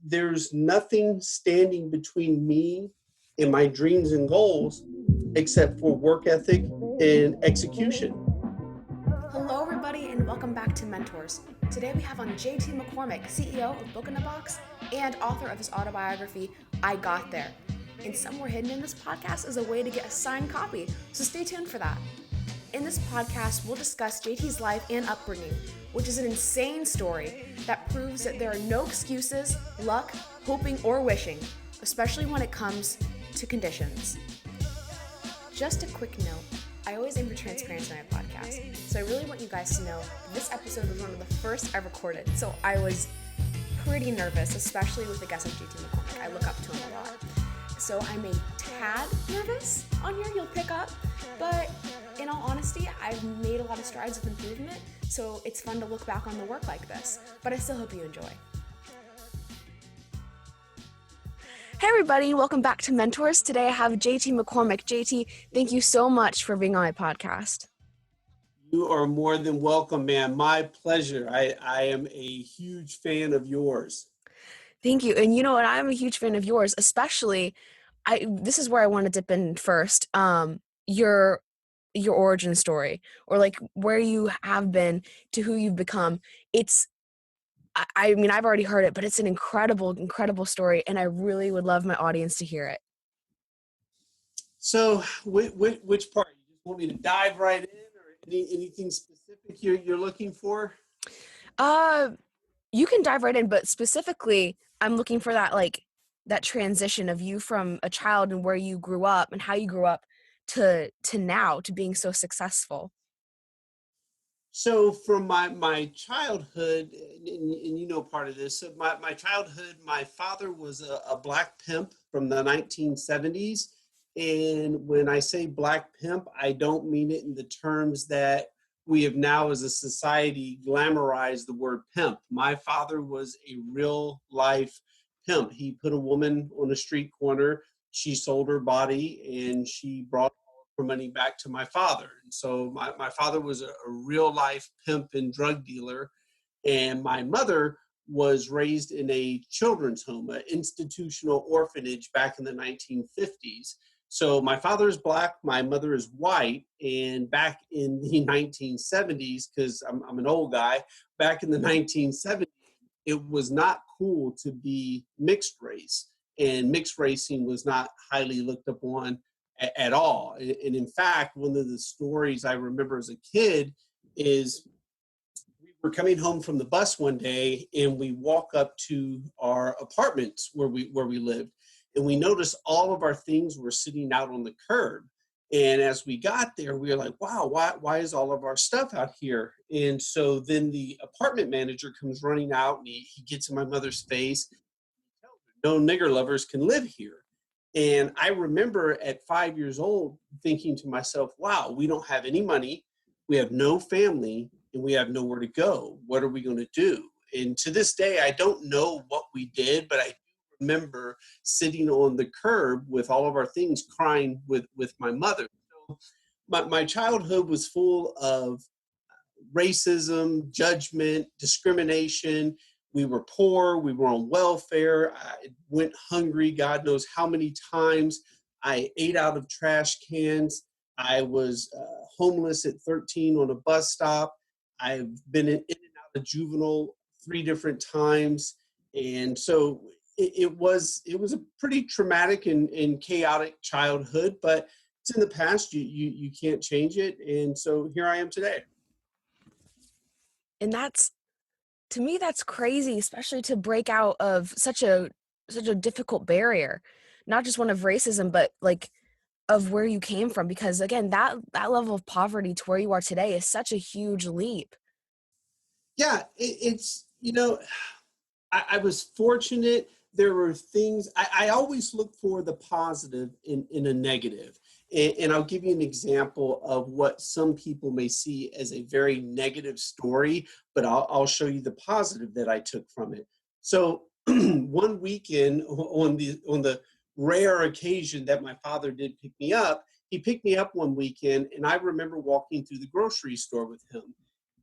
there's nothing standing between me and my dreams and goals except for work ethic and execution. Hello, everybody, and welcome back to MentorZ. Today we have on JT McCormick, CEO of Book in a Box and author of his autobiography, I Got There. And somewhere hidden in this podcast is a way to get a signed copy, so stay tuned for that. In this podcast, we'll discuss JT's life and upbringing, which is an insane story that proves that there are no excuses, luck, hoping, or wishing, especially when it comes to conditions. Just a quick note, I always aim for transparency on my podcast, so I really want you guys to know this episode was one of the first I recorded, so I was pretty nervous, especially with the guest of JT McCormick. I look up to him a lot. So I'm a tad nervous on here, you'll pick up, but in all honesty, I've made a lot of strides with improvement, so it's fun to look back on the work like this, but I still hope you enjoy. Hey everybody, welcome back to MentorZ. Today I have JT McCormick. JT, thank you so much for being on my podcast. You are more than welcome, man. My pleasure. I am a huge fan of yours. Thank you. And you know what? I'm a huge fan of yours, especially, this is where I want to dip in first. Your origin story, or like where you have been to who you've become. I mean, I've already heard it, but it's an incredible, incredible story. And I really would love my audience to hear it. So which part? You just want me to dive right in, or anything specific you're looking for? You can dive right in, but specifically, I'm looking for that transition of you from a child and where you grew up and how you grew up to now, to being so successful. So from my childhood, and you know part of this, so my childhood, my father was a black pimp from the 1970s. And when I say black pimp, I don't mean it in the terms that we have now as a society glamorized the word pimp. My father was a real life pimp. He put a woman on a street corner, she sold her body, and she brought her money back to my father. And so my father was a real life pimp and drug dealer. And my mother was raised in a children's home, an institutional orphanage back in the 1950s. So my father is black, my mother is white, and back in the 1970s, because I'm an old guy, back in the 1970s, it was not cool to be mixed race, and mixed racing was not highly looked upon at all. And in fact, one of the stories I remember as a kid is we were coming home from the bus one day, and we walk up to our apartments where we lived. And we noticed all of our things were sitting out on the curb. And as we got there, we were like, wow, why is all of our stuff out here? And so then the apartment manager comes running out, and he gets in my mother's face. No nigger lovers can live here. And I remember at 5 years old thinking to myself, wow, we don't have any money, we have no family, and we have nowhere to go. What are we going to do? And to this day, I don't know what we did, but I remember sitting on the curb with all of our things, crying with my mother. So my childhood was full of racism, judgment, discrimination. We were poor. We were on welfare. I went hungry, God knows how many times. I ate out of trash cans. I was homeless at 13 on a bus stop. I've been in and out of juvenile 3 different times. And so it was a pretty traumatic and chaotic childhood, but it's in the past. You can't change it. And so here I am today. And to me, that's crazy, especially to break out of such a difficult barrier, not just one of racism, but like of where you came from. Because again, that level of poverty to where you are today is such a huge leap. Yeah, it's, I was fortunate. There were things, I always look for the positive in a negative. And I'll give you an example of what some people may see as a very negative story, but I'll show you the positive that I took from it. So one weekend, on the rare occasion that my father did pick me up, he picked me up one weekend, and I remember walking through the grocery store with him.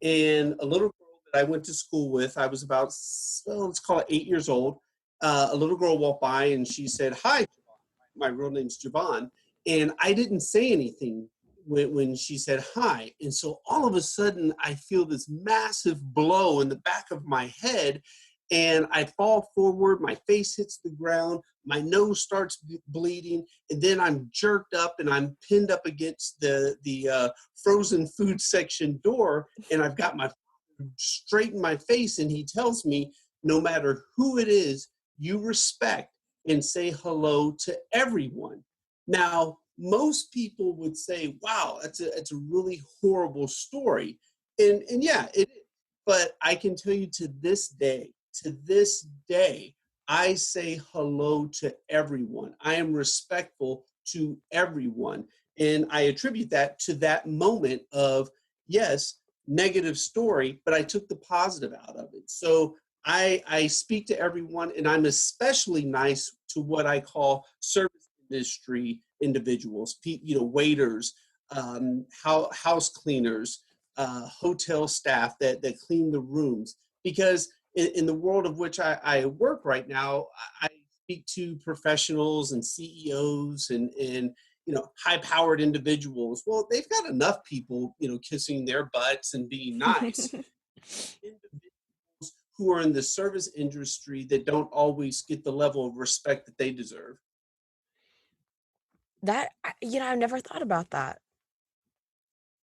And a little girl that I went to school with, I was about, let's call it 8 years old, a little girl walked by and she said, "Hi, my real name's Javon." And I didn't say anything when she said hi. And so all of a sudden, I feel this massive blow in the back of my head. And I fall forward, my face hits the ground, my nose starts bleeding, and then I'm jerked up and I'm pinned up against the frozen food section door, and I've got my straight in my face, and he tells me, no matter who it is, you respect and say hello to everyone. Now, most people would say, wow, it's a really horrible story. And yeah, it is. But I can tell you to this day, I say hello to everyone. I am respectful to everyone. And I attribute that to that moment of, yes, negative story, but I took the positive out of it. So I speak to everyone, and I'm especially nice to what I call service industry individuals, waiters, house cleaners, hotel staff that clean the rooms. Because in the world of which I work right now, I speak to professionals and CEOs and high-powered individuals. Well, they've got enough people, kissing their butts and being nice. Individuals who are in the service industry that don't always get the level of respect that they deserve. That, I've never thought about that.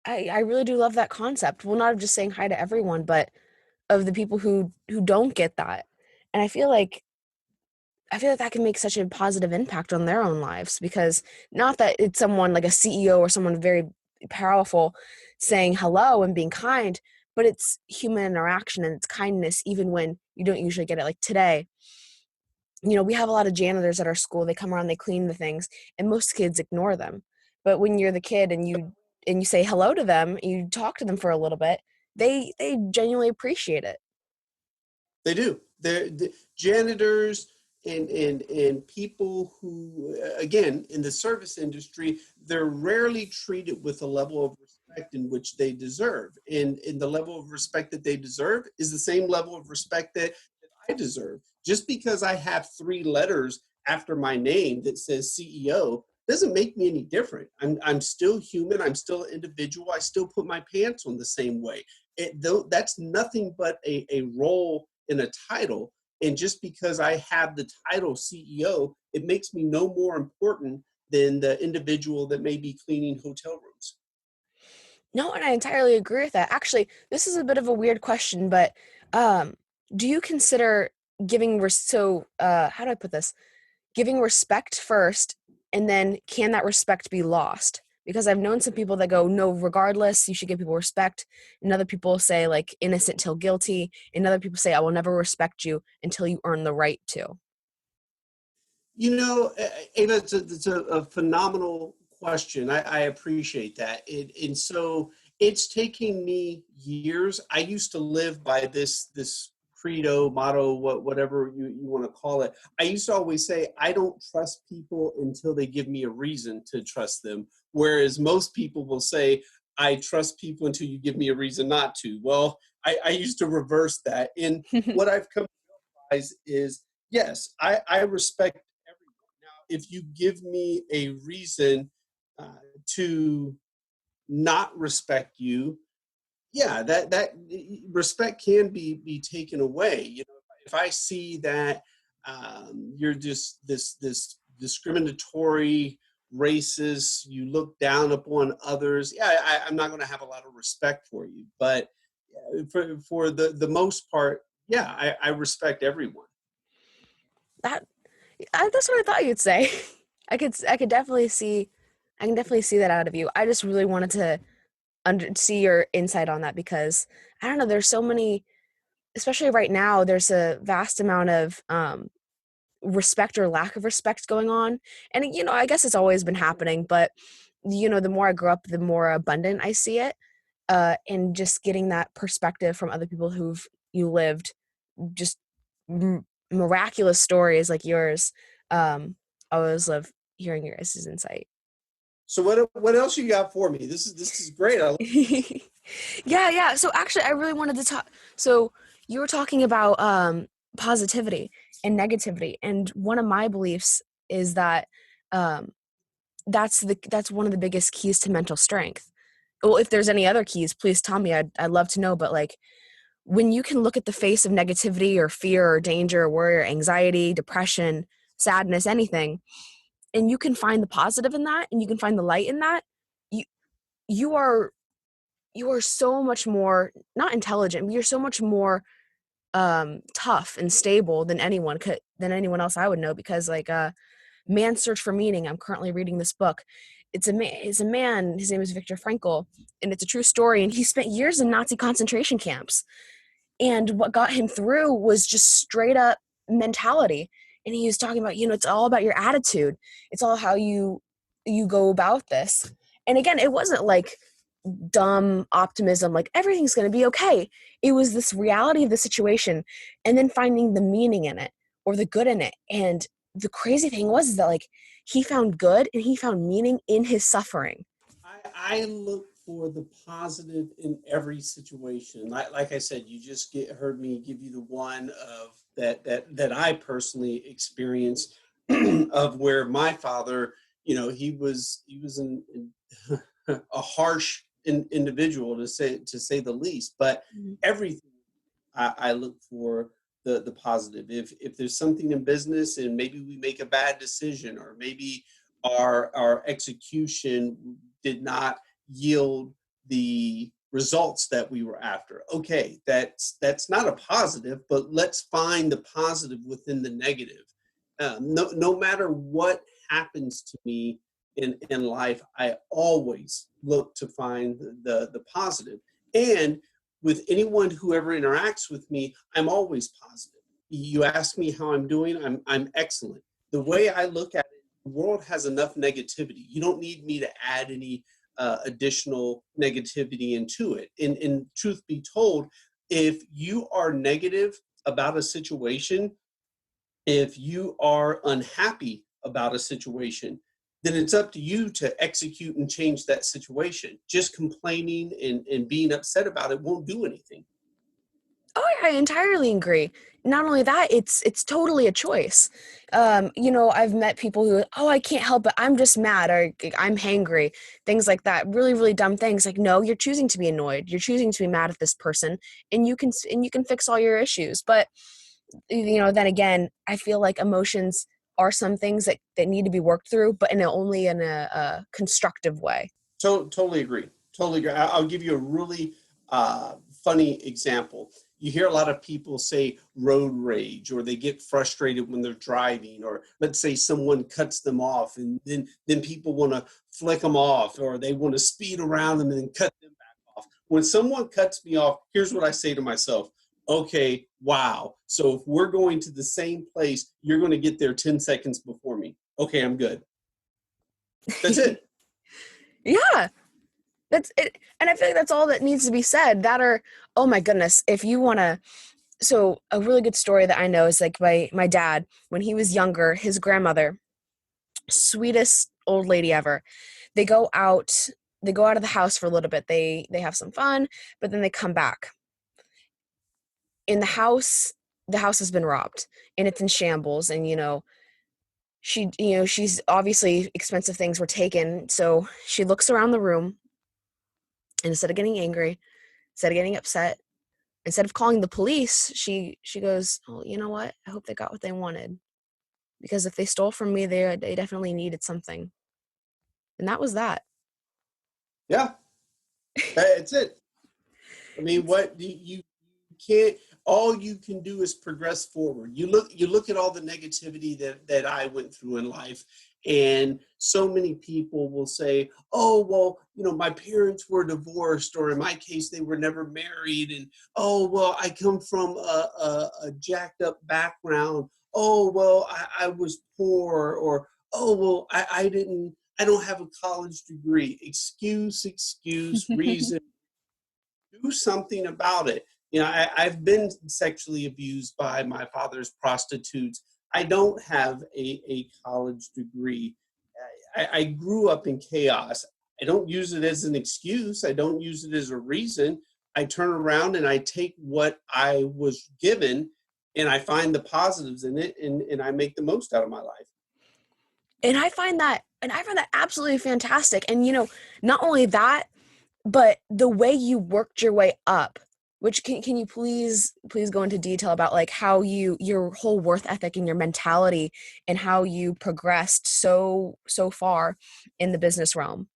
I really do love that concept. Well, not of just saying hi to everyone, but of the people who don't get that. And I feel like that can make such a positive impact on their own lives, because not that it's someone like a CEO or someone very powerful saying hello and being kind, but it's human interaction and it's kindness, even when you don't usually get it. Like today, we have a lot of janitors at our school. They come around, they clean the things, and most kids ignore them. But when you're the kid and you say hello to them, you talk to them for a little bit, they genuinely appreciate it. They do. They're the janitors and people who, again, in the service industry, they're rarely treated with a level of respect in which they deserve. And the level of respect that they deserve is the same level of respect that I deserve. Just because I have 3 letters after my name that says CEO doesn't make me any different. I'm still human. I'm still an individual. I still put my pants on the same way. Though that's nothing but a role in a title. And just because I have the title CEO, it makes me no more important than the individual that may be cleaning hotel rooms. No, and I entirely agree with that. Actually, this is a bit of a weird question, but um, do you consider how do I put this? Giving respect first, and then can that respect be lost? Because I've known some people that go, no, regardless, you should give people respect. And other people say, like, innocent till guilty. And other people say, I will never respect you until you earn the right to. Ava, it's a phenomenal question. I appreciate that. And so it's taking me years. I used to live by this credo, motto, whatever you want to call it. I used to always say, I don't trust people until they give me a reason to trust them. Whereas most people will say, I trust people until you give me a reason not to. Well, I used to reverse that. And what I've come to realize is, yes, I respect everyone. Now, if you give me a reason to not respect you, yeah, that respect can be taken away. If I see that you're just this discriminatory, racist, you look down upon others, yeah, I'm not going to have a lot of respect for you. But for the most part, yeah, I respect everyone. That that's what I thought you'd say. I could definitely see, I can definitely see that out of you. I just really wanted to see your insight on that, because I don't know, there's so many, especially right now, there's a vast amount of respect or lack of respect going on. And I guess it's always been happening, but the more I grow up, the more abundant I see it. And just getting that perspective from other people who've lived just miraculous stories like yours. I always love hearing your guys' insight. So what else you got for me? This is great. Yeah. So actually, I really wanted to talk. So you were talking about positivity, and negativity. And one of my beliefs is that that's one of the biggest keys to mental strength. Well, if there's any other keys, please tell me. I'd love to know. But like, when you can look at the face of negativity or fear or danger or worry or anxiety, depression, sadness, anything, and you can find the positive in that, and you can find the light in that, you you are so much more, not intelligent, but you're so much more tough and stable than anyone else I would know. Because like Man's Search for Meaning, I'm currently reading this book. It's a man, his name is Viktor Frankl, and it's a true story, and he spent years in Nazi concentration camps. And what got him through was just straight up mentality. And he was talking about, it's all about your attitude. It's all how you go about this. And again, it wasn't like dumb optimism, like everything's going to be okay. It was this reality of the situation, and then finding the meaning in it or the good in it. And the crazy thing was that like he found good and he found meaning in his suffering. I look for the positive in every situation. Like I said, you just heard me give you the one of that I personally experienced of where my father, he was a harsh individual to say the least. But everything I look for the positive. If there's something in business and maybe we make a bad decision, or maybe our execution did not yield the results that we were after. Okay, that's not a positive, but let's find the positive within the negative. No matter what happens to me in life, I always look to find the positive. And with anyone who ever interacts with me, I'm always positive. You ask me how I'm doing, I'm excellent. The way I look at it, the world has enough negativity. You don't need me to add any additional negativity into it. And truth be told, if you are negative about a situation, if you are unhappy about a situation, then it's up to you to execute and change that situation. Just complaining and being upset about it won't do anything. Oh, yeah, I entirely agree. Not only that, it's totally a choice. I've met people who, oh, I can't help it. I'm just mad, or I'm hangry, things like that. Really, really dumb things. Like, no, you're choosing to be annoyed. You're choosing to be mad at this person, and you can fix all your issues. But then again, I feel like emotions are some things that need to be worked through, but only in a constructive way. Totally agree. Totally agree. I'll give you a really funny example. You hear a lot of people say road rage, or they get frustrated when they're driving, or let's say someone cuts them off, and then people want to flick them off, or they want to speed around them and then cut them back off. When someone cuts me off, here's what I say to myself. Okay, wow. So if we're going to the same place, you're going to get there 10 seconds before me. Okay, I'm good. That's it. Yeah. That's it. And I feel like that's all that needs to be said. Oh my goodness, if you want to. So a really good story that I know is like my dad, when he was younger, his grandmother, sweetest old lady ever. They go out of the house for a little bit. They have some fun, but then they come back. In the house has been robbed, and it's in shambles, and she's obviously expensive things were taken. So she looks around the room, and instead of getting angry, instead of getting upset, instead of calling the police, she goes, "Oh, you know what? I hope they got what they wanted, because if they stole from me, they definitely needed something." And that was that. Yeah, that's it. I mean, what you can't. All you can do is progress forward. You look at all the negativity that I went through in life, and so many people will say, "Oh, well, my parents were divorced, or in my case, they were never married, and oh, well, I come from a jacked up background. Oh, well, I was poor, or oh, well, I don't have a college degree." Excuse, reason. Do something about it. I've been sexually abused by my father's prostitutes. I don't have a college degree. I grew up in chaos. I don't use it as an excuse. I don't use it as a reason. I turn around and I take what I was given and I find the positives in it, and I make the most out of my life. And I find that absolutely fantastic. And not only that, but the way you worked your way up, which can you please go into detail about like how your whole worth ethic and your mentality and how you progressed so far in the business realm?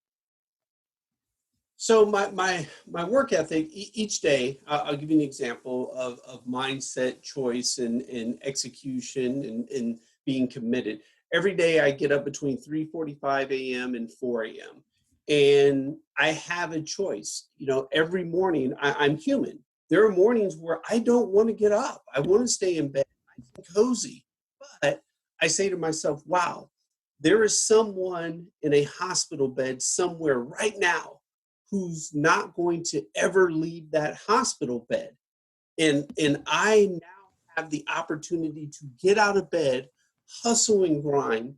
So my work ethic each day, I'll give you an example of mindset, choice, and execution, and being committed. Every day I get up between 3:45 a.m. and 4 a.m. and I have a choice. Every morning I'm human. There are mornings where I don't want to get up. I want to stay in bed, cozy. But I say to myself, wow, there is someone in a hospital bed somewhere right now who's not going to ever leave that hospital bed. And I now have the opportunity to get out of bed, hustle and grind,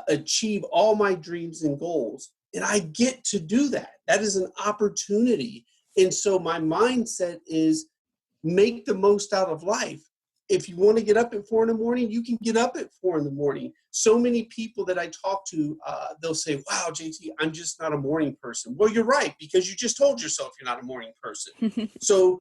achieve all my dreams and goals. And I get to do that. That is an opportunity. And so my mindset is make the most out of life. If you want to get up at 4 in the morning, you can get up at 4 in the morning. So many people that I talk to, they'll say, wow, JT, I'm just not a morning person. Well, you're right, because you just told yourself you're not a morning person. So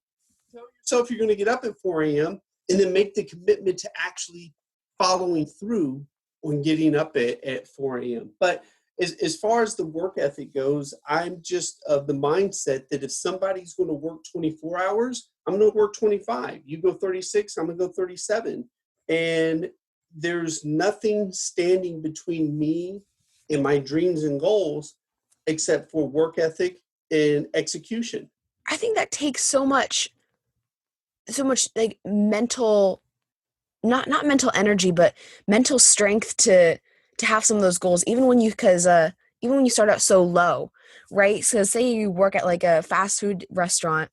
tell yourself you're going to get up at 4 a.m. and then make the commitment to actually following through on getting up at 4 a.m. But as far as the work ethic goes, I'm just of the mindset that if somebody's going to work 24 hours, I'm going to work 25. You go 36, I'm going to go 37. And there's nothing standing between me and my dreams and goals except for work ethic and execution. I think that takes so much like mental, not mental energy, but mental strength to have some of those goals, even when you start out so low, right? So say you work at like a fast food restaurant,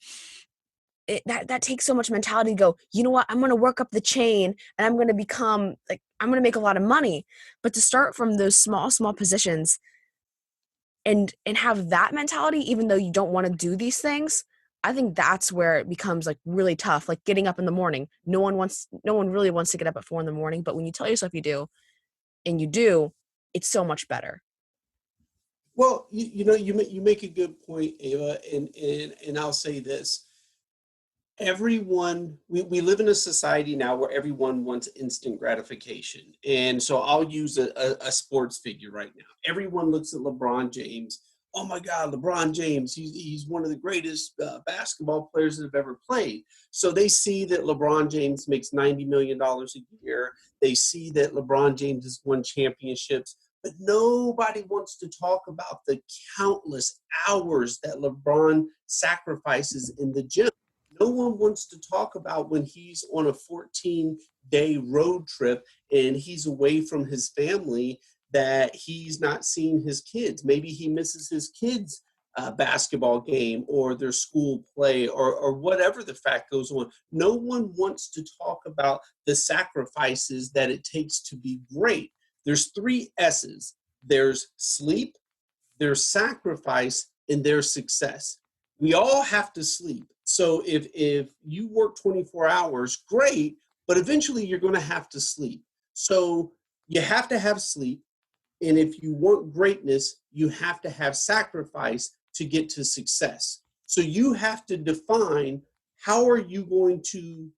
that takes so much mentality to go, you know what, I'm going to work up the chain and I'm going to make a lot of money. But to start from those small positions and have that mentality, even though you don't want to do these things, I think that's where it becomes like really tough. Like getting up in the morning, no one really wants to get up at 4 in the morning, but when you tell yourself you do, and you do, it's so much better. Well, you make a good point, Ava, and I'll say this. We live in a society now where everyone wants instant gratification. And so I'll use a sports figure right now. Everyone looks at LeBron James. Oh my God, LeBron James, he's one of the greatest basketball players that have ever played. So they see that LeBron James makes $90 million a year. They see that LeBron James has won championships, but nobody wants to talk about the countless hours that LeBron sacrifices in the gym. No one wants to talk about when he's on a 14-day road trip and he's away from his family, that he's not seeing his kids. Maybe he misses his kids' basketball game or their school play or whatever the fact goes on. No one wants to talk about the sacrifices that it takes to be great. There's 3 S's. There's sleep, there's sacrifice, and there's success. We all have to sleep. So if you work 24 hours, great, but eventually you're going to have to sleep. So you have to have sleep. And if you want greatness, you have to have sacrifice to get to success. So you have to define, how are you going to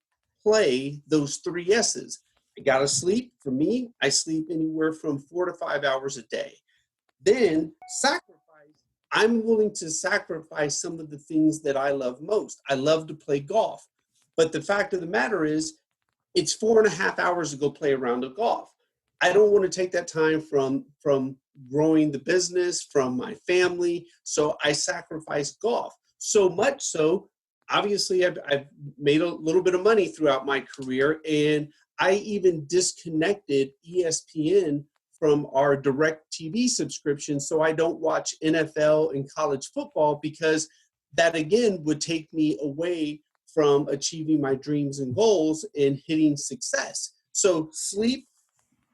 play those 3 S's? I got to sleep. For me, I sleep anywhere from 4 to 5 hours a day. Then sacrifice. I'm willing to sacrifice some of the things that I love most. I love to play golf. But the fact of the matter is, it's 4.5 hours to go play a round of golf. I don't want to take that time from growing the business, from my family. So I sacrifice golf. So much so, obviously, I've made a little bit of money throughout my career. And I even disconnected ESPN from our direct TV subscription, so I don't watch NFL and college football, because that again would take me away from achieving my dreams and goals and hitting success. So sleep,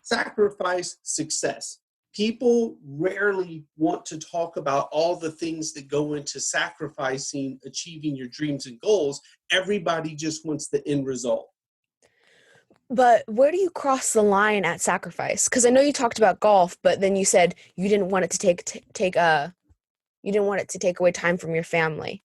sacrifice, success. People rarely want to talk about all the things that go into sacrificing, achieving your dreams and goals. Everybody just wants the end result. But where do you cross the line at sacrifice? Because I know you talked about golf, but then you said you didn't want it to you didn't want it to take away time from your family.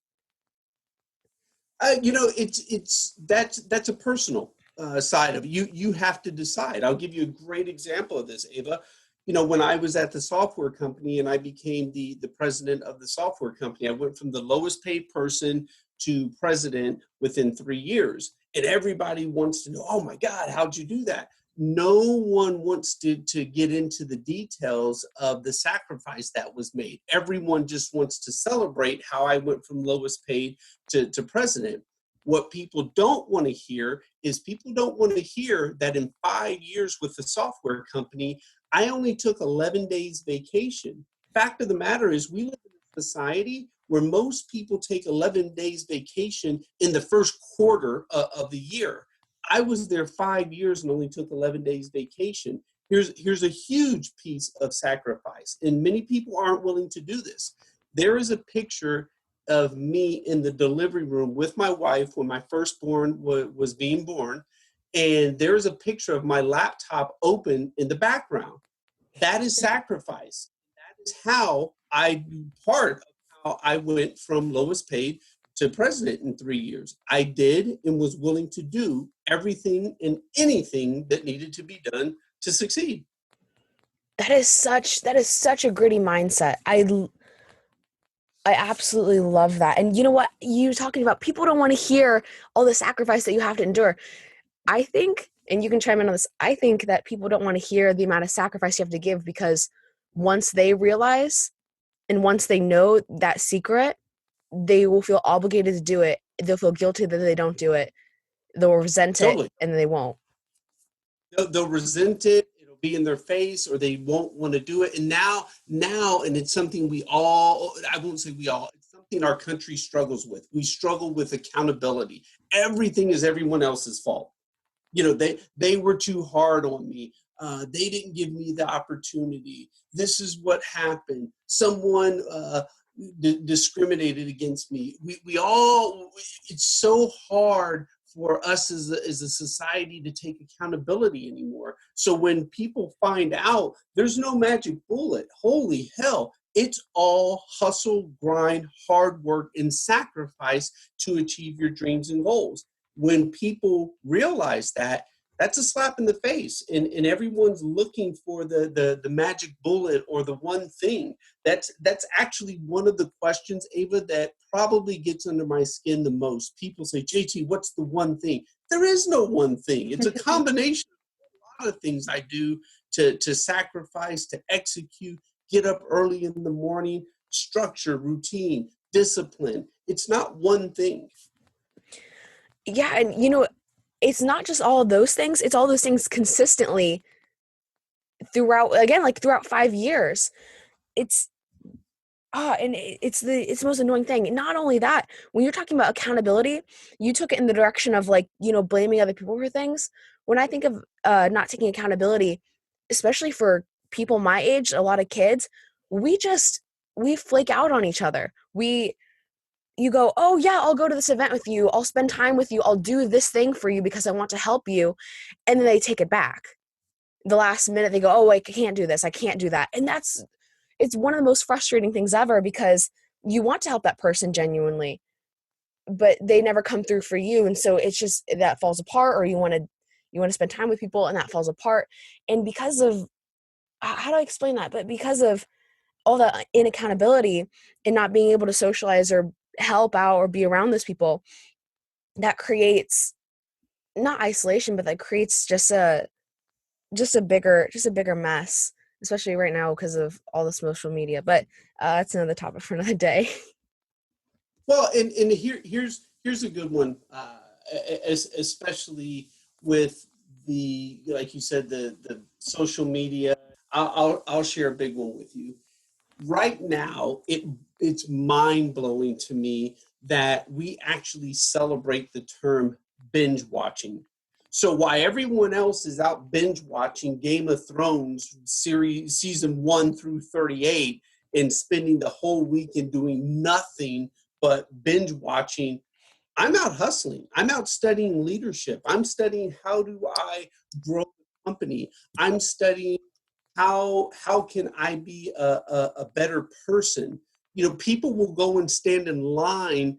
It's that's a personal side of it. You have to decide. I'll give you a great example of this, Ava. When I was at the software company and I became the president of the software company, I went from the lowest paid person to president within 3 years. And everybody wants to know, oh my God, how'd you do that? No one wants to get into the details of the sacrifice that was made. Everyone just wants to celebrate how I went from lowest paid to president. What people don't want to hear is people don't want to hear that in 5 years with the software company, I only took 11 days vacation. Fact of the matter is, we live in a society where most people take 11 days vacation in the first quarter of the year. I was there 5 years and only took 11 days vacation. Here's a huge piece of sacrifice, and many people aren't willing to do this. There is a picture of me in the delivery room with my wife when my firstborn was being born, and there's a picture of my laptop open in the background. That is sacrifice. That is how part of how I went from lowest paid to president in 3 years. I did and was willing to do everything and anything that needed to be done to succeed. That is such a gritty mindset. I absolutely love that. And you know what? You talking about people don't want to hear all the sacrifice that you have to endure. I think, and you can chime in on this, I think that people don't want to hear the amount of sacrifice you have to give because once they realize and once they know that secret, they will feel obligated to do it. They'll feel guilty that they don't do it. They'll resent it Totally. and they won't. They'll resent it. It'll be in their face, or they won't want to do it. And now, and it's something we all, I won't say we all, it's something our country struggles with. We struggle with accountability. Everything is everyone else's fault. They were too hard on me. They didn't give me the opportunity. This is what happened. Someone discriminated against me. We all, it's so hard for us as a society to take accountability anymore. So when people find out there's no magic bullet, holy hell, it's all hustle, grind, hard work, and sacrifice to achieve your dreams and goals. When people realize that, that's a slap in the face, and everyone's looking for the magic bullet or the one thing. That's actually one of the questions, Ava, that probably gets under my skin the most. People say, JT, what's the one thing? There is no one thing. It's a combination of a lot of things I do to sacrifice, to execute, get up early in the morning, structure, routine, discipline. It's not one thing. Yeah, and it's not just all of those things, it's all those things consistently throughout 5 years. It's and it's the most annoying thing. Not only that, when you're talking about accountability, you took it in the direction of blaming other people for things. When I think of not taking accountability, especially for people my age, a lot of kids, we flake out on each other. You go, oh yeah, I'll go to this event with you, I'll spend time with you, I'll do this thing for you because I want to help you, and then they take it back the last minute. They go, oh, I can't do this, I can't do that. And it's one of the most frustrating things ever, because you want to help that person genuinely, but they never come through for you, and so it's just that falls apart. Or you want to spend time with people and that falls apart. And because of, how do I explain that, but because of all the inaccountability and not being able to socialize or help out or be around those people, that creates not isolation, but that creates just a bigger mess, especially right now because of all the social media. But that's another topic for another day. Well, and here's a good one, especially with the, like you said, the social media. I'll share a big one with you. Right now, it's mind blowing to me that we actually celebrate the term binge watching. So while everyone else is out binge watching Game of Thrones series season 1 through 38 and spending the whole weekend doing nothing but binge watching, I'm out hustling. I'm out studying leadership. I'm studying how do I grow a company. I'm studying how can I be a better person. People will go and stand in line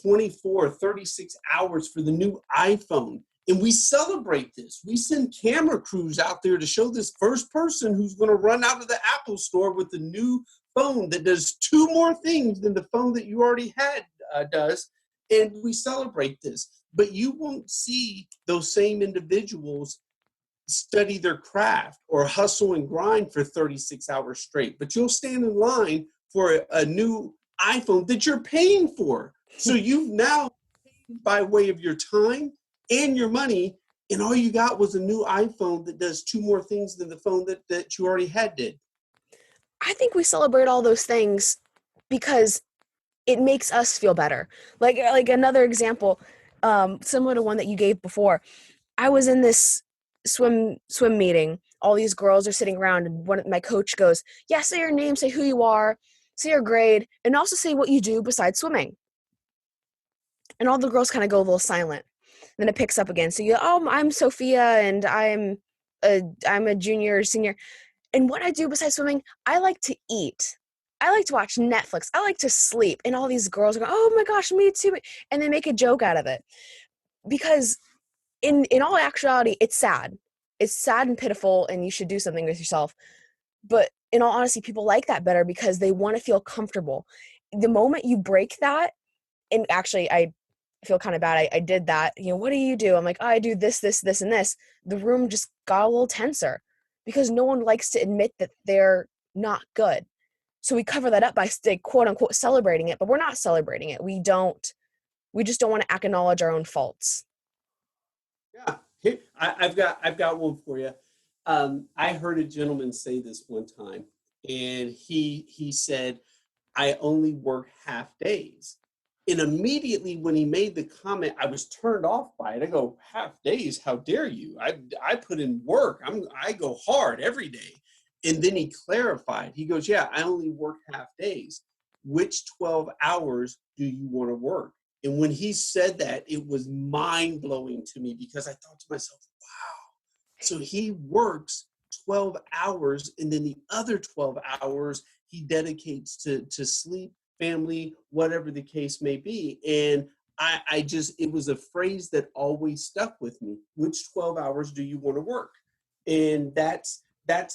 24, 36 hours for the new iPhone. And we celebrate this. We send camera crews out there to show this first person who's going to run out of the Apple store with the new phone that does two more things than the phone that you already had does. And we celebrate this. But you won't see those same individuals study their craft or hustle and grind for 36 hours straight. But you'll stand in line for a new iPhone that you're paying for. So you've now paid by way of your time and your money, and all you got was a new iPhone that does two more things than the phone that you already had did. I think we celebrate all those things because it makes us feel better. Like another example, similar to one that you gave before. I was in this swim meeting. All these girls are sitting around, and my coach goes, "Yeah, say your name, say who you are, say your grade, and also say what you do besides swimming." And all the girls kind of go a little silent. Then it picks up again. So I'm Sophia, and I'm a junior or senior. And what I do besides swimming, I like to eat. I like to watch Netflix. I like to sleep. And all these girls are going, "Oh my gosh, me too." And they make a joke out of it. Because in all actuality, it's sad. It's sad and pitiful, and you should do something with yourself. But in all honesty, people like that better because they want to feel comfortable. The moment you break that, and actually I feel kind of bad. I did that. What do you do? I'm like, oh, I do this, this, this, and this. The room just got a little tenser because no one likes to admit that they're not good. So we cover that up by quote unquote celebrating it, but we're not celebrating it. We just don't want to acknowledge our own faults. Yeah, I've got one for you. I heard a gentleman say this one time, and he said, "I only work half days." And immediately when he made the comment, I was turned off by it. I go, "Half days? How dare you? I put in work. I go hard every day." And then he clarified. He goes, "Yeah, I only work half days. Which 12 hours do you want to work?" And when he said that, it was mind blowing to me because I thought to myself, wow. So he works 12 hours, and then the other 12 hours he dedicates to sleep, family, whatever the case may be. And it was a phrase that always stuck with me. Which 12 hours do you want to work? And that's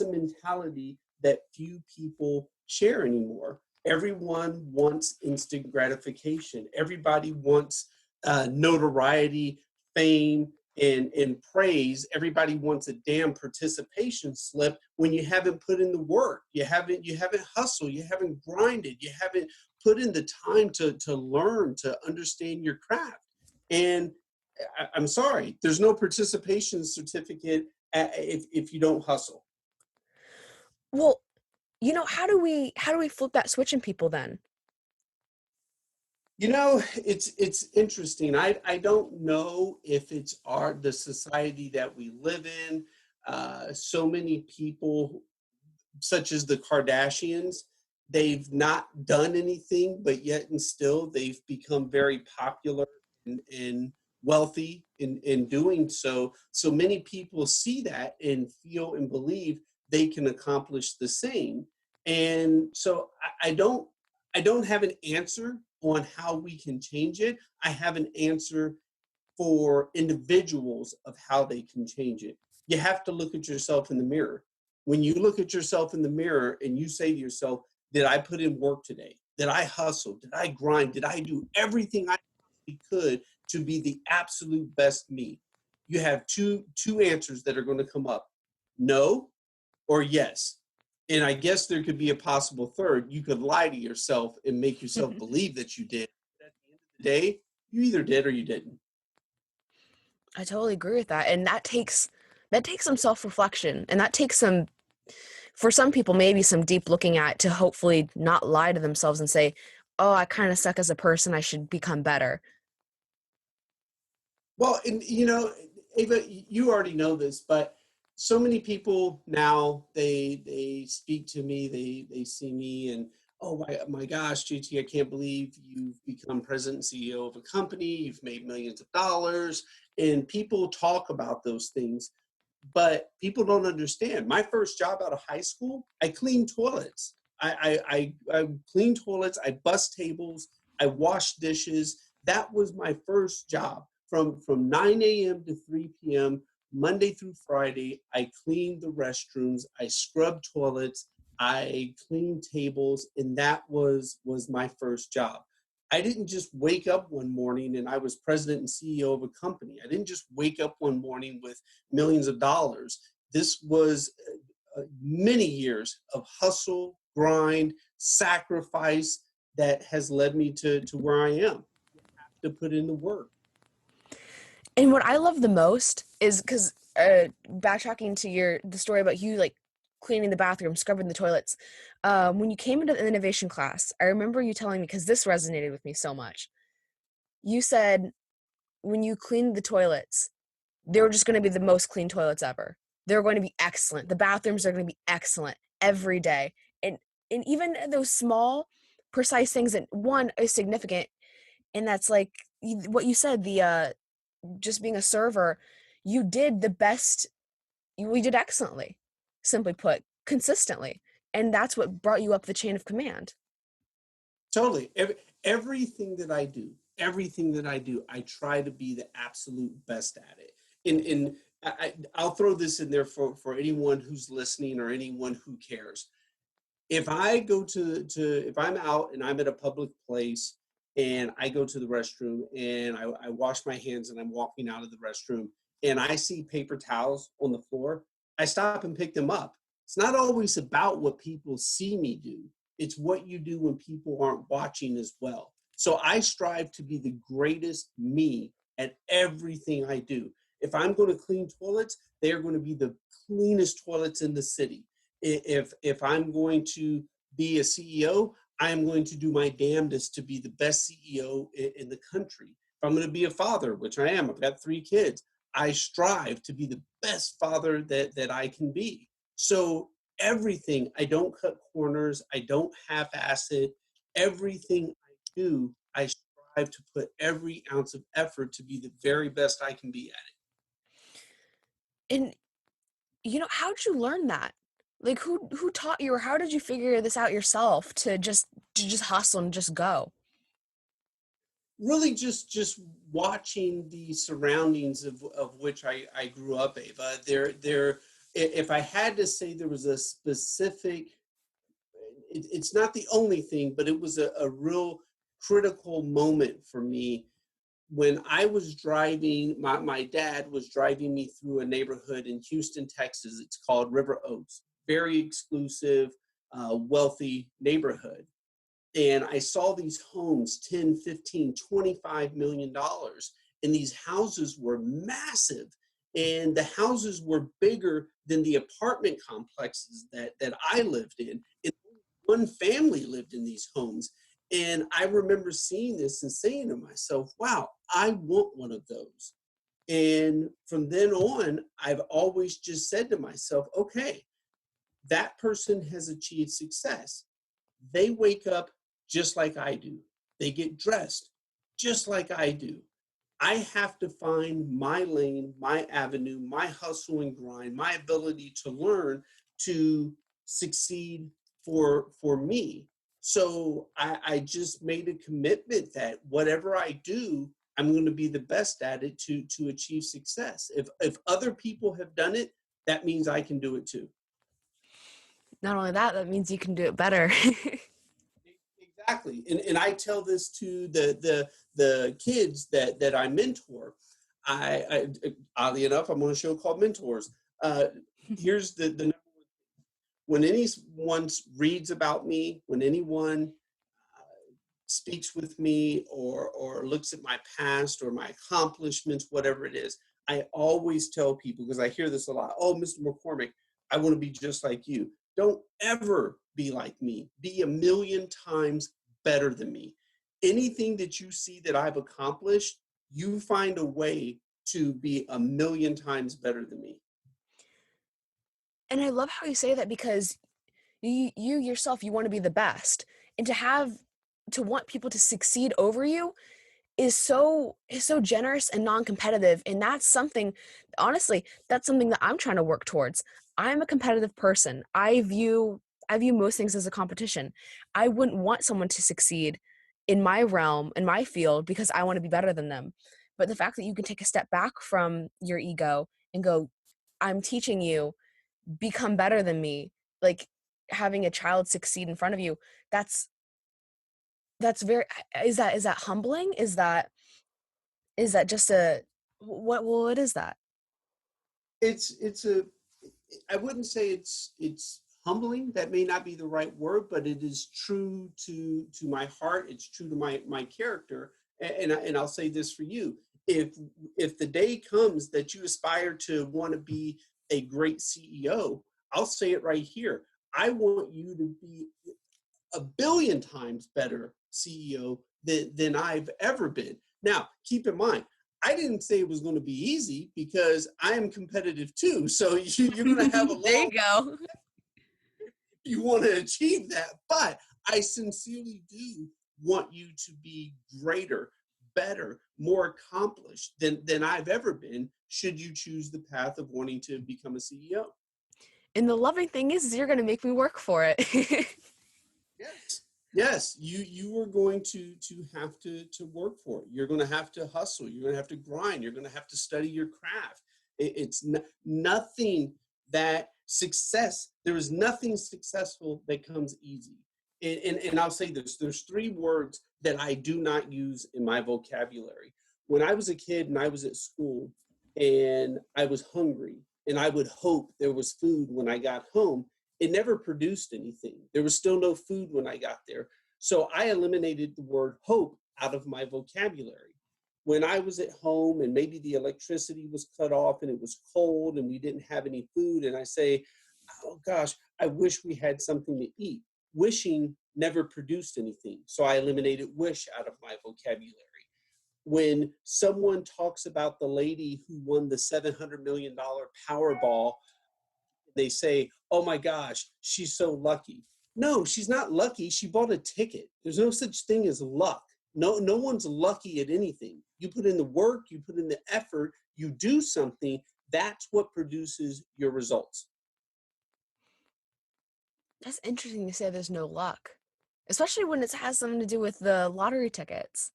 a mentality that few people share anymore. Everyone wants instant gratification. Everybody wants notoriety, fame, and praise. Everybody wants a damn participation slip when you haven't put in the work. You haven't hustled. You haven't grinded. You haven't put in the time to learn, to understand your craft. And I'm sorry, there's no participation certificate if you don't hustle. Well, how do we flip that switch in people then? It's interesting. I don't know if it's the society that we live in. So many people, such as the Kardashians, they've not done anything, but yet and still they've become very popular and wealthy in doing so. So many people see that and feel and believe they can accomplish the same. And so I don't have an answer on how we can change it. I have an answer for individuals of how they can change it. You have to look at yourself in the mirror. When you look at yourself in the mirror and you say to yourself, did I put in work today? Did I hustle? Did I grind? Did I do everything I could to be the absolute best me? You have two answers that are going to come up. No or yes. And I guess there could be a possible third. You could lie to yourself and make yourself believe that you did. But at the end of the day, you either did or you didn't. I totally agree with that. And that takes some self-reflection, and that takes some, for some people, maybe some deep looking at to hopefully not lie to themselves and say, "Oh, I kind of suck as a person. I should become better." Well, and Ava, you already know this, but so many people now they speak to me, they see me, and oh my gosh, JT, I can't believe you've become president and CEO of a company. You've made millions of dollars. And people talk about those things, but people don't understand. My first job out of high school, I cleaned toilets. I cleaned toilets, I bust tables, I washed dishes. That was my first job. From 9 a.m. to 3 p.m., Monday through Friday, I cleaned the restrooms, I scrubbed toilets, I cleaned tables, and that was my first job. I didn't just wake up one morning and I was president and CEO of a company. I didn't just wake up one morning with millions of dollars. This was many years of hustle, grind, sacrifice that has led me to where I am. To put in the work. And what I love the most is because backtracking to the story about you like cleaning the bathroom, scrubbing the toilets. When you came into the innovation class, I remember you telling me, because this resonated with me so much. You said when you cleaned the toilets, they were just going to be the most clean toilets ever. They're going to be excellent. The bathrooms are going to be excellent every day. And even those small, precise things that one is significant, and that's like what you said, the just being a server, you did the best. We did excellently, simply put, consistently, and that's what brought you up the chain of command. Totally. Everything that I do, I try to be the absolute best at it. I'll throw this in there for anyone who's listening or anyone who cares. If I go if I'm out and I'm at a public place and I go to the restroom and I wash my hands and I'm walking out of the restroom and I see paper towels on the floor, I stop and pick them up. It's not always about what people see me do. It's what you do when people aren't watching as well. So I strive to be the greatest me at everything I do. If I'm going to clean toilets, they are going to be the cleanest toilets in the city. If I'm going to be a CEO, I am going to do my damnedest to be the best CEO in the country. If I'm going to be a father, which I am, I've got 3 kids, I strive to be the best father that I can be. So everything, I don't cut corners, I don't half-ass it. Everything I do, I strive to put every ounce of effort to be the very best I can be at it. And how did you learn that? Like who taught you, or how did you figure this out yourself to just hustle and just go? Really just watching the surroundings of which I grew up, Ava. If I had to say there was a specific, it's not the only thing, but it was a real critical moment for me when I was driving. My dad was driving me through a neighborhood in Houston, Texas. It's called River Oaks, very exclusive, wealthy neighborhood. And I saw these homes, 10, 15, 25 million dollars, and these houses were massive, and the houses were bigger than the apartment complexes that I lived in. And one family lived in these homes. And I remember seeing this and saying to myself, wow, I want one of those. And from then on, I've always just said to myself, okay, that person has achieved success. They wake up just like I do. They get dressed just like I do. I have to find my lane, my avenue, my hustle and grind, my ability to learn to succeed for me. So I just made a commitment that whatever I do, I'm going to be the best at it to achieve success. If other people have done it, that means I can do it too. Not only that, that means you can do it better. Exactly. And I tell this to the kids that I mentor. Oddly enough, I'm on a show called MentorZ. Uh, Here's the when anyone reads about me, when anyone speaks with me or looks at my past or my accomplishments, whatever it is, I always tell people, because I hear this a lot, oh, Mr. McCormick, I want to be just like you. Don't ever be like me. Be a million times better than me. Anything that you see that I've accomplished, you find a way to be a million times better than me. And I love how you say that, because you yourself, you want to be the best. and to want people to succeed over you is so generous and non-competitive, and that's something, honestly, that's something that I'm trying to work towards. I'm a competitive person. I view most things as a competition. I wouldn't want someone to succeed in my realm, in my field, because I want to be better than them. But the fact that you can take a step back from your ego and go, I'm teaching you, become better than me, like having a child succeed in front of you, that's very, is that humbling? Is that just a what is that? It's a, I wouldn't say it's humbling. That may not be the right word, but it is true to my heart. It's true to my character. And I'll say this for you: if the day comes that you aspire to want to be a great CEO, I'll say it right here. I want you to be a billion times better CEO than I've ever been. Now, keep in mind, I didn't say it was going to be easy because I am competitive too. So you're going to have a There long, you go. you want to achieve that. But I sincerely do want you to be greater, better, more accomplished than I've ever been, should you choose the path of wanting to become a CEO. And the loving thing is you're going to make me work for it. Yes. Yes, you are going to have to work for it. You're going to have to hustle. You're going to have to grind. You're going to have to study your craft. It's nothing that success. There is nothing successful that comes easy. And I'll say this: there's three words that I do not use in my vocabulary. When I was a kid and I was at school and I was hungry and I would hope there was food when I got home, it never produced anything. There was still no food when I got there. So I eliminated the word hope out of my vocabulary. When I was at home and maybe the electricity was cut off and it was cold and we didn't have any food, and I say, oh gosh, I wish we had something to eat. Wishing never produced anything. So I eliminated wish out of my vocabulary. When someone talks about the lady who won the $700 million Powerball, they say, oh my gosh, she's so lucky. No, she's not lucky. She bought a ticket. There's no such thing as luck. No one's lucky at anything. You put in the work, you put in the effort, you do something, that's what produces your results. That's interesting to say there's no luck, especially when it has something to do with the lottery tickets.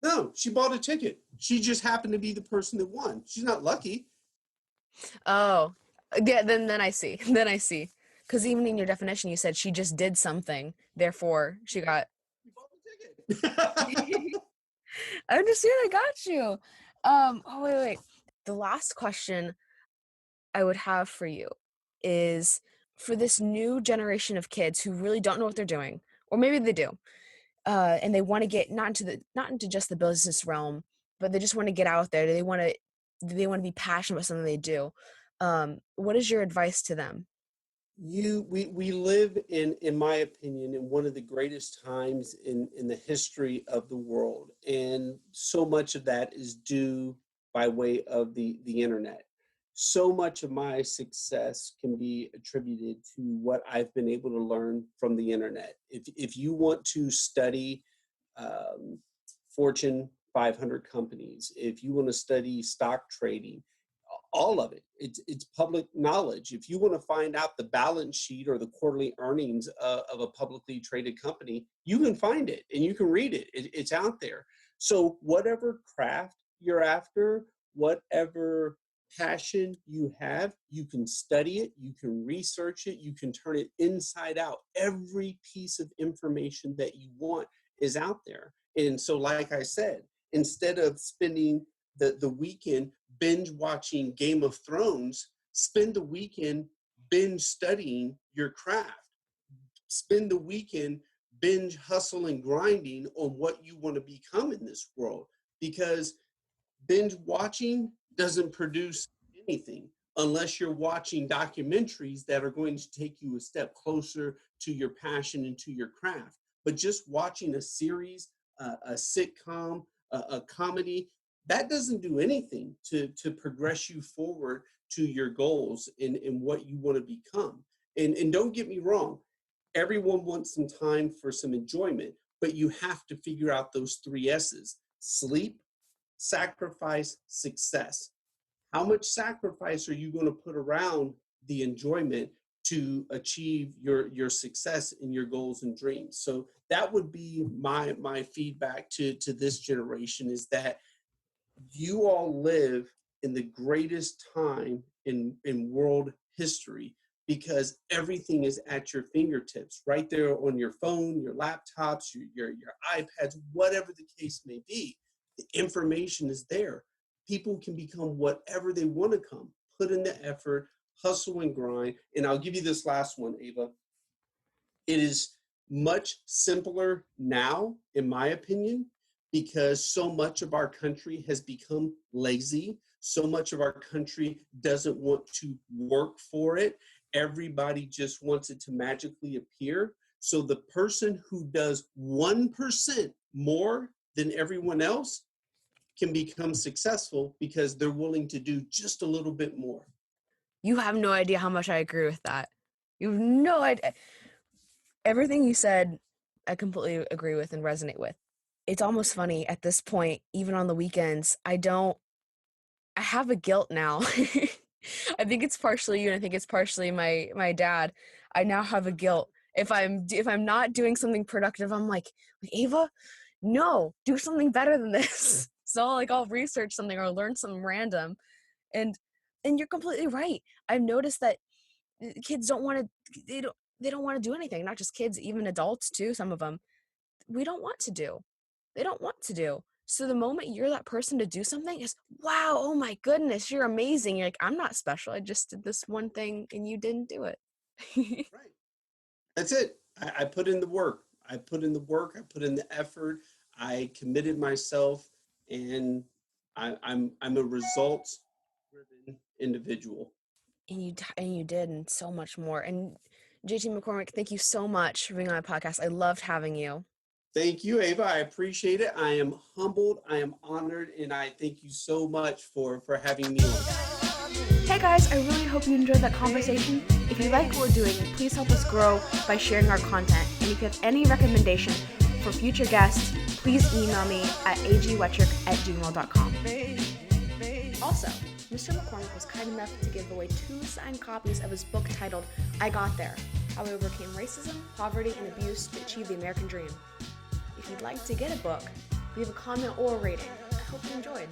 No, she bought a ticket. She just happened to be the person that won. She's not lucky. Oh, yeah, then I see. Then I see. Because even in your definition, you said she just did something, therefore she got. She bought the ticket. I understand. I got you. Oh, wait. The last question I would have for you is for this new generation of kids who really don't know what they're doing, or maybe they do, and they want to get not into just the business realm, but they just want to get out there. They want to be passionate about something they do. What is your advice to them? We live in my opinion, in one of the greatest times in the history of the world, and so much of that is due by way of the internet. So much of my success can be attributed to what I've been able to learn from the internet. If you want to study um, Fortune 500 companies, if you want to study stock trading, all of it. It's public knowledge. If you want to find out the balance sheet or the quarterly earnings of a publicly traded company, you can find it and you can read it. It's out there. So whatever craft you're after, whatever passion you have, you can study it, you can research it, you can turn it inside out. Every piece of information that you want is out there. And so, like I said, instead of spending the weekend binge watching Game of Thrones, spend the weekend binge studying your craft. Spend the weekend binge hustle and grinding on what you want to become in this world. Because binge watching doesn't produce anything unless you're watching documentaries that are going to take you a step closer to your passion and to your craft. But just watching a series, a sitcom, a comedy, that doesn't do anything to progress you forward to your goals and what you want to become. And don't get me wrong, Everyone wants some time for some enjoyment, but you have to figure out those 3 S's: sleep, sacrifice, success. How much sacrifice are you going to put around the enjoyment to achieve your success in your goals and dreams? So that would be my feedback to this generation, is that you all live in the greatest time in world history, because everything is at your fingertips, right there on your phone, your laptops, your iPads, whatever the case may be. The information is there. People can become whatever they want to come. Put in the effort, hustle and grind. And I'll give you this last one, Ava. It is much simpler now, in my opinion, because so much of our country has become lazy. So much of our country doesn't want to work for it. Everybody just wants it to magically appear. So the person who does 1% more than everyone else can become successful because they're willing to do just a little bit more. You have no idea how much I agree with that. You have no idea. Everything you said, I completely agree with and resonate with. It's almost funny at this point, even on the weekends, I have a guilt now. I think it's partially you, and I think it's partially my dad. I now have a guilt. If I'm not doing something productive, I'm like, Ava, no, do something better than this. So I'll research something or learn something random. And you're completely right. I've noticed that kids don't want to they don't want to do anything, not just kids, even adults too, some of them. We don't want to do. They don't want to do. So the moment you're that person to do something is, wow, oh my goodness, you're amazing. You're like, I'm not special. I just did this one thing and you didn't do it. Right. That's it. I put in the work. I put in the work. I put in the effort. I committed myself, and I'm a results-driven individual. And you did, and so much more. And JT McCormick, thank you so much for being on my podcast. I loved having you. Thank you, Ava. I appreciate it. I am humbled. I am honored, and I thank you so much for having me on. Hey guys, I really hope you enjoyed that conversation. If you like what we're doing, please help us grow by sharing our content. And if you have any recommendation for future guests, please email me at agwetrick@gmail.com. Also, Mr. McCormick was kind enough to give away 2 signed copies of his book titled I Got There: How I Overcame Racism, Poverty, and Abuse to Achieve the American Dream. If you'd like to get a book, leave a comment or a rating. I hope you enjoyed.